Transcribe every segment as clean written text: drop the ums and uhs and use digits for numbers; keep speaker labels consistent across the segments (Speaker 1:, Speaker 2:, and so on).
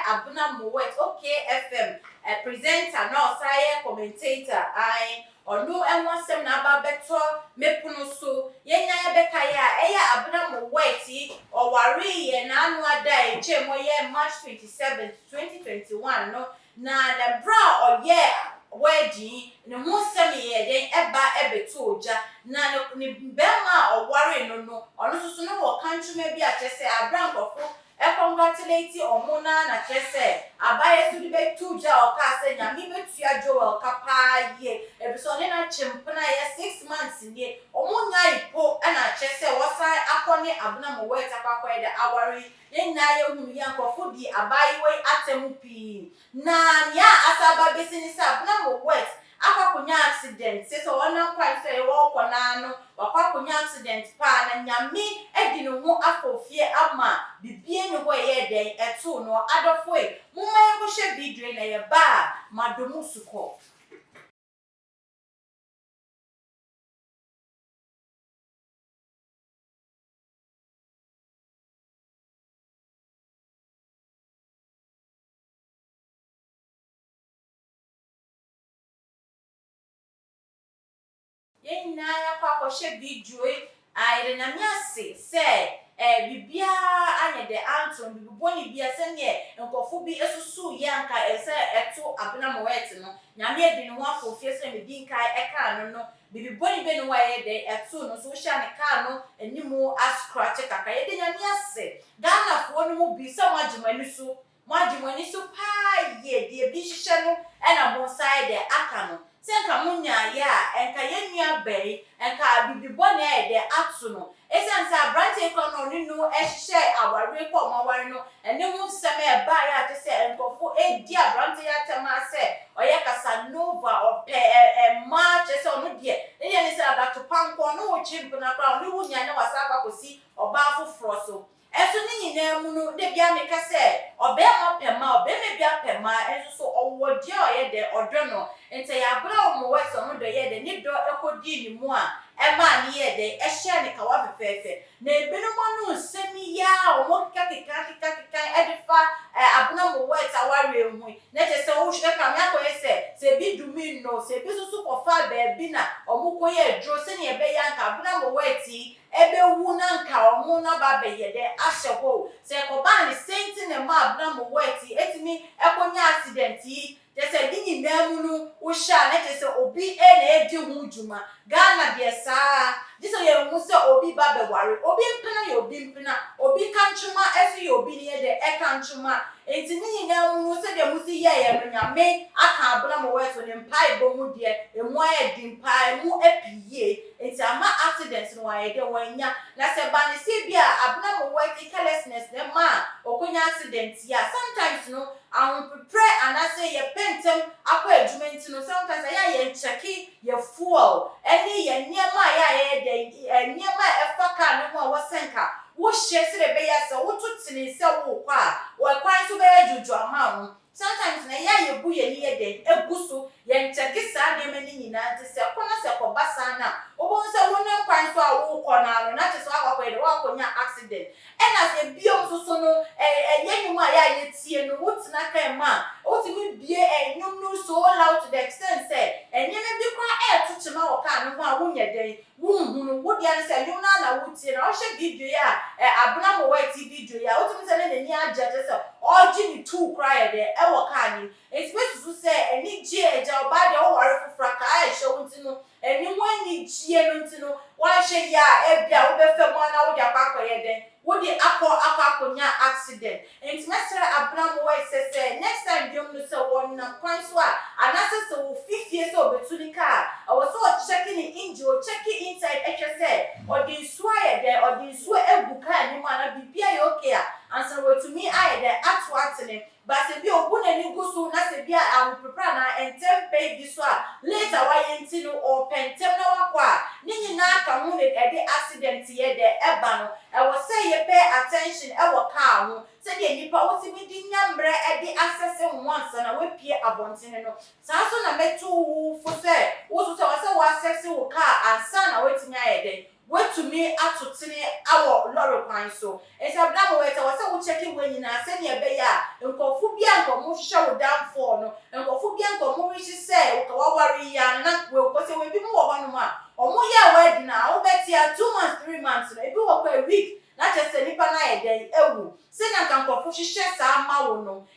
Speaker 1: Abuna Mowet, okay, FM, presenter, no, sire, commentator, I, or no, and one sem na better, mepuno so, yenya bekaya, Abuna Moweti, or Wari, and annual day, Chemoye, March 27th, 2021, no, na the bra or yeah. Wedi no mo semi ye den eba ebeto oja na ni bema or worry no ono so no wo country me bi a chese abrankofo congratulate omuna na chese abaye su di beto oja o ka se nyame betua Joel kapa ye ebiso ne na chimpna ye 6 months ni omunya ipo na chese wosan akone Abuna Mowet akwa de awari yenna ye hunu yankofo di abaye we atemu pi na ya asaba besini sa Abuna Mowet akwakunya accident so wona kwan say wo kona no wakwakunya accident pa na nyame edi no ho afofie ama bibie no ho ye den eto no adofo e mumma ye ko hye video na ye ba madomu suko yenna ya kwa hye video ayre na miase say bibia anye de antron biboni bia se ne nkofo bi esusu yanka ese eto Abuna Mowet no nyame edi no afofie se me din kai eka no biboni be no waye de eto no so hya ne ka no animu ascratch kaka ye de nyame ase Ghana fo no mu bi se mwajimani so pa ye de bi hihye no na bonsai de aka no senka munya ya enka yenua bai enka bibibone de atu no esensa branch economy no ehye aware ko maware no ene mu nseme e ba ya te se enkofo edi branch ya tema se oye Casanova ope ma che se onu de ene ne se adato panko no wo chimp na kra no wunya ne wasaka kosi oba foforo so eso ni nyina mu no de bia meka se obe ma pema obe me bia pema enso so owodi oye de odo no ente ya Abuna Mowet no do ye de ni do ekodi ni mu a ema ni ye de ehye ne kawa fefefe na ebenu mo no nsemi ya omo kika edifa Abuna Mowet aware hu na je se wo hwe ka me akoye se bi dumi no se bi susu kofa ba bi na omo koye dro se ne ebe ya nka Abuna Mowet ebe wu na nka omo na ba be ye de ahye ho se ko ba ni senti ne ma Abuna Mowet etimi ekonya accident yi jese dinyi namunu usha na jese obi na edi hu juma Ghana de saa jese ye hu se obi ba be ware obi mpena ye obi mpena obi kanchuma esi ye obi ne de kanchuma enti ni namunu se de musi ye no nyame aka Abuna Mowet ne mpai bo mu de emu aye di mpai mu epiye enti ama accident no aye de wanya na se ba ne se bia Abuna Mowet carelessness ne ma okonya accident ya sometimes no prepare and I say ye pentem akwa adwumenti no sometimes ya ye check ye fuel any ye niema ya ye de niema efa ka no ho wosenka wo hye sire be ya se wo tutini se wo kwa wo kwan so be juju ama ho sometimes na ya ye bu ye ni ye de eguso ye check sa de me ni nyina nti se kona se ko basa na obo se wo nem kwan so a wo ko na no na te so akwa de wo akonya accident and as a biom so no yenuma ya ye tie no wotina kan ma wotimi bie enyum no so loud to the extent say enyeme bi kwa to chima wo ka no ho a wonya den wunhunu wo dia say nyum na wotie na o hye video ya Abuna Mowet video ya wotimi say ne ni agye te say oji ni two cry de e wo ka ni expect to say eni gie eja oba de wo ware fofra ka a hye wontino eni wani gie no ntino wa hye ya ebia wo be fam na wo dia kwakoye den wo di akonya accident enti mesere Abuna Mowet say next time biom no say won na kwan so a anase se wo fifie so obetuni ka I was so checking the engine or checking inside HSA or the swire there or the swear ebuka ni mana bibia yo okay answer what to me I there at what ne but se bi obuna ni go so na se bia I will prepare na entem pay this one later why enti no or pentem na wakwa ni nyina ka hu ne the accident here the ebano I was say you pay attention e wo car ho say the nipa wo ti di nyambre e di access once na we pie abontene no saa so na metu fo say wo so say wo access wo car ansa na wetimi ayede wetumi atotene awo lorry kwan so esabra mo weta wo say wo checking we nyina say ne be ya nkofu bia nkomo hwehwe wo downfall no nkofu bia nkomo wishi say wo ka wawari ya na we ko say we bi mo wo no ma omo ya wedding na wo betia 2 months 3 months no ebi wo kwa a week na just nipa na yeden ewu say na nkofu hwehwe saa ma wo no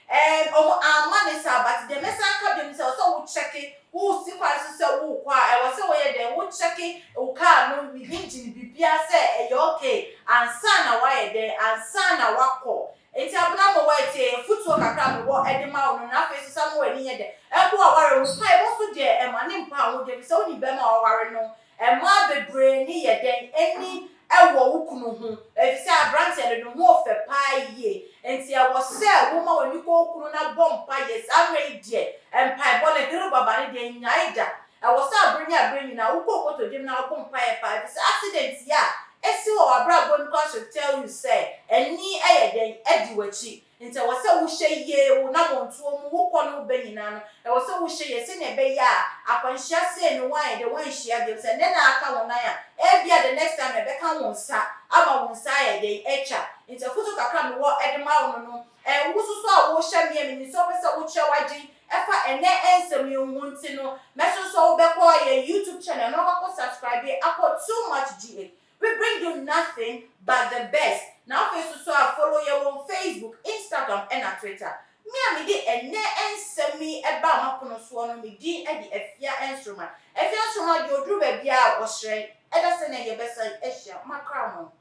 Speaker 1: omo ama ne sa but the message ka dem say so wo checking who see kwa so say wo kwa e wo say wo ye den wo checking wo car no we engine bibia say e okay ansa na wa ye den ansa na wakọ enti abuna mo wa tie futuo kakra mo wo edema wo no na face sa mo wani ye de e ko aware wo sai wo so de e ma ne mpa wo de so ni be ma aware no e ma bebre ni ye den eni ewo wukunu hu efisi abrante no ho fe pa ye enti e wo say wo ma wani ko okunu na bompa yes amre die empa bole gero baba ne de nyaida e wo say abrenya na wo ko koto dim na bompa ye pa efisi accident ya esi wo abra go nko should tell you say eni eyeden edi wachi nti wo say wo hye ye wo na monto mu wo kọ no be nyina no e wo say wo hye ye se ne be ya akwanhia se no wan de wan hia de say ne na aka won na ya e bia the next time e be ka won sa aba won sa ye de echa nti futu kakra me wo edema won no wo susu a wo hye me ni so be say wo kye waji efa ene ensem ye wonti no meso so wo be ko ye YouTube channel no ko subscribe akọ too much GA. We bring you nothing but the best. Now, so I follow you on Facebook, Instagram, and on Twitter. Me di ene ensemi eba makono so no me di e di efia instrument. Efia instrument di odru ba bia wo hre. Eda se na ye besa ehia makra mo.